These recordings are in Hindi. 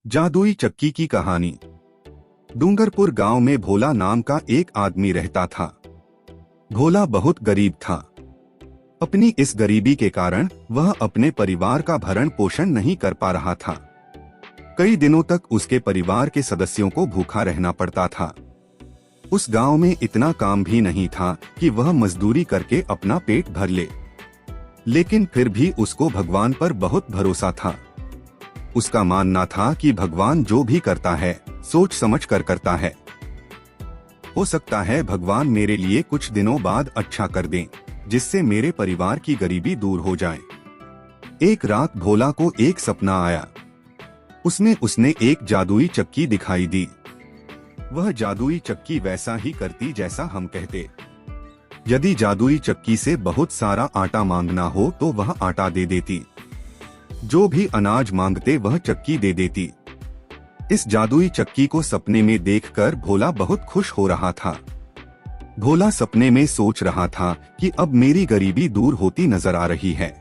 जादुई चक्की की कहानी। डूंगरपुर गांव में भोला नाम का एक आदमी रहता था। भोला बहुत गरीब था। अपनी इस गरीबी के कारण वह अपने परिवार का भरण पोषण नहीं कर पा रहा था। कई दिनों तक उसके परिवार के सदस्यों को भूखा रहना पड़ता था। उस गांव में इतना काम भी नहीं था कि वह मजदूरी करके अपना पेट भर ले, लेकिन फिर भी उसको भगवान पर बहुत भरोसा था। उसका मानना था कि भगवान जो भी करता है सोच समझ कर करता है। हो सकता है भगवान मेरे लिए कुछ दिनों बाद अच्छा कर दें, जिससे मेरे परिवार की गरीबी दूर हो जाए। एक रात भोला को एक सपना आया। उसने एक जादुई चक्की दिखाई दी। वह जादुई चक्की वैसा ही करती जैसा हम कहते। यदि जादुई चक्की से बहुत सारा आटा मांगना हो तो वह आटा दे देती। जो भी अनाज मांगते वह चक्की दे देती। इस जादुई चक्की को सपने में देखकर भोला बहुत खुश हो रहा था। भोला सपने में सोच रहा था कि अब मेरी गरीबी दूर होती नजर आ रही है।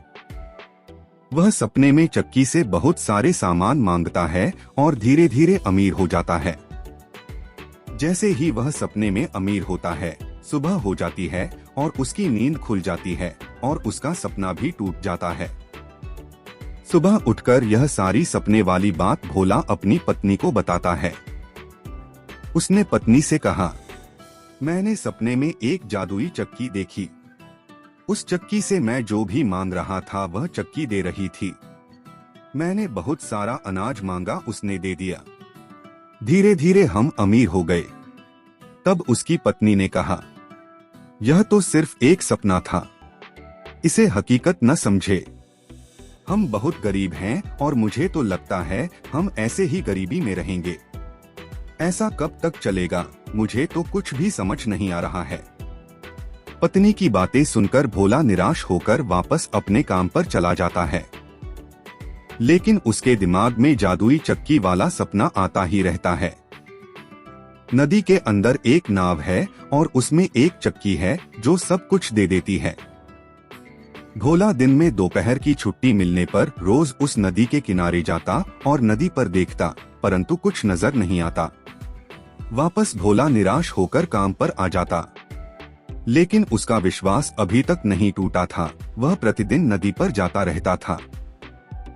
वह सपने में चक्की से बहुत सारे सामान मांगता है और धीरे धीरे अमीर हो जाता है। जैसे ही वह सपने में अमीर होता है, सुबह हो जाती है और उसकी नींद खुल जाती है और उसका सपना भी टूट जाता है। सुबह उठकर यह सारी सपने वाली बात भोला अपनी पत्नी को बताता है। उसने पत्नी से कहा, मैंने सपने में एक जादुई चक्की देखी। उस चक्की से मैं जो भी मांग रहा था वह चक्की दे रही थी। मैंने बहुत सारा अनाज मांगा, उसने दे दिया। धीरे धीरे हम अमीर हो गए। तब उसकी पत्नी ने कहा, यह तो सिर्फ एक सपना था, इसे हकीकत न समझे। हम बहुत गरीब हैं और मुझे तो लगता है हम ऐसे ही गरीबी में रहेंगे। ऐसा कब तक चलेगा, मुझे तो कुछ भी समझ नहीं आ रहा है। पत्नी की बातें सुनकर भोला निराश होकर वापस अपने काम पर चला जाता है। लेकिन उसके दिमाग में जादुई चक्की वाला सपना आता ही रहता है। नदी के अंदर एक नाव है और उसमें एक चक्की है जो सब कुछ दे देती है। भोला दिन में दोपहर की छुट्टी मिलने पर रोज उस नदी के किनारे जाता और नदी पर देखता, परंतु कुछ नजर नहीं आता। वापस भोला निराश होकर काम पर आ जाता। लेकिन उसका विश्वास अभी तक नहीं टूटा था। वह प्रतिदिन नदी पर जाता रहता था।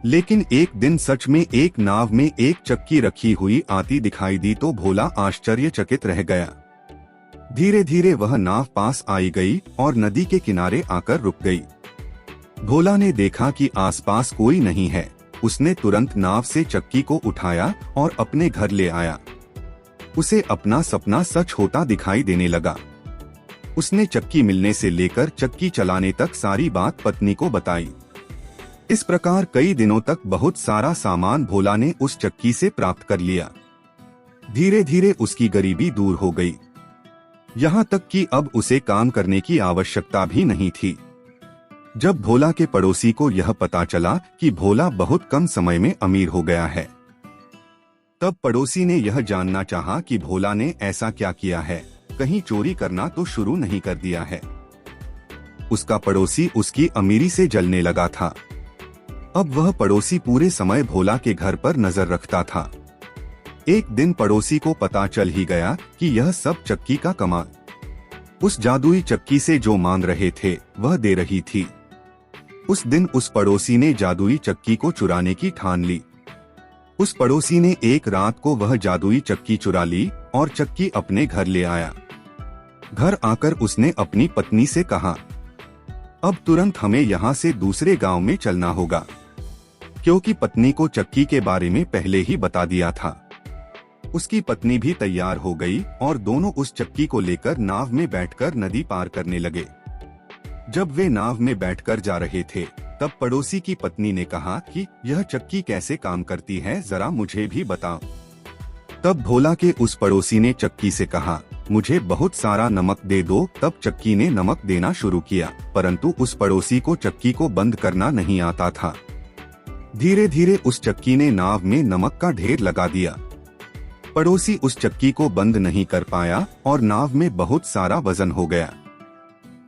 लेकिन एक दिन सच में एक नाव में एक चक्की रखी हुई आती दिखाई दी तो भोला आश्चर्यचकित रह गया। धीरे धीरे वह नाव पास आई गई और नदी के किनारे आकर रुक गई। भोला ने देखा कि आसपास कोई नहीं है। उसने तुरंत नाव से चक्की को उठाया और अपने घर ले आया। उसे अपना सपना सच होता दिखाई देने लगा। उसने चक्की मिलने से लेकर चक्की चलाने तक सारी बात पत्नी को बताई। इस प्रकार कई दिनों तक बहुत सारा सामान भोला ने उस चक्की से प्राप्त कर लिया। धीरे धीरे उसकी गरीबी दूर हो गई, यहाँ तक कि अब उसे काम करने की आवश्यकता भी नहीं थी। जब भोला के पड़ोसी को यह पता चला कि भोला बहुत कम समय में अमीर हो गया है, तब पड़ोसी ने यह जानना चाहा कि भोला ने ऐसा क्या किया है, कहीं चोरी करना तो शुरू नहीं कर दिया है। उसका पड़ोसी उसकी अमीरी से जलने लगा था। अब वह पड़ोसी पूरे समय भोला के घर पर नजर रखता था। एक दिन पड़ोसी को पता चल ही गया कि यह सब चक्की का कमाल। उस जादुई चक्की से जो मांग रहे थे वह दे रही थी। उस दिन उस पड़ोसी ने जादुई चक्की को चुराने की ठान ली। उस पड़ोसी ने एक रात को वह जादुई चक्की चुरा ली और चक्की अपने घर ले आया। घर आकर उसने अपनी पत्नी से कहा, अब तुरंत हमें यहाँ से दूसरे गांव में चलना होगा, क्योंकि पत्नी को चक्की के बारे में पहले ही बता दिया था। उसकी पत्नी भी तैयार हो गई और दोनों उस चक्की को लेकर नाव में बैठकर नदी पार करने लगे। जब वे नाव में बैठकर जा रहे थे तब पड़ोसी की पत्नी ने कहा कि यह चक्की कैसे काम करती है, जरा मुझे भी बताओ। तब भोला के उस पड़ोसी ने चक्की से कहा, मुझे बहुत सारा नमक दे दो। तब चक्की ने नमक देना शुरू किया, परंतु उस पड़ोसी को चक्की को बंद करना नहीं आता था। धीरे धीरे उस चक्की ने नाव में नमक का ढेर लगा दिया। पड़ोसी उस चक्की को बंद नहीं कर पाया और नाव में बहुत सारा वजन हो गया।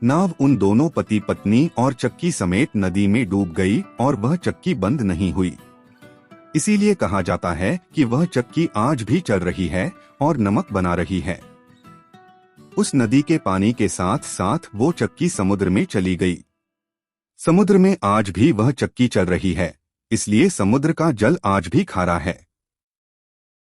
नाव उन दोनों पति पत्नी और चक्की समेत नदी में डूब गई और वह चक्की बंद नहीं हुई। इसीलिए कहा जाता है कि वह चक्की आज भी चल रही है और नमक बना रही है। उस नदी के पानी के साथ साथ वो चक्की समुद्र में चली गई। समुद्र में आज भी वह चक्की चल रही है, इसलिए समुद्र का जल आज भी खारा है।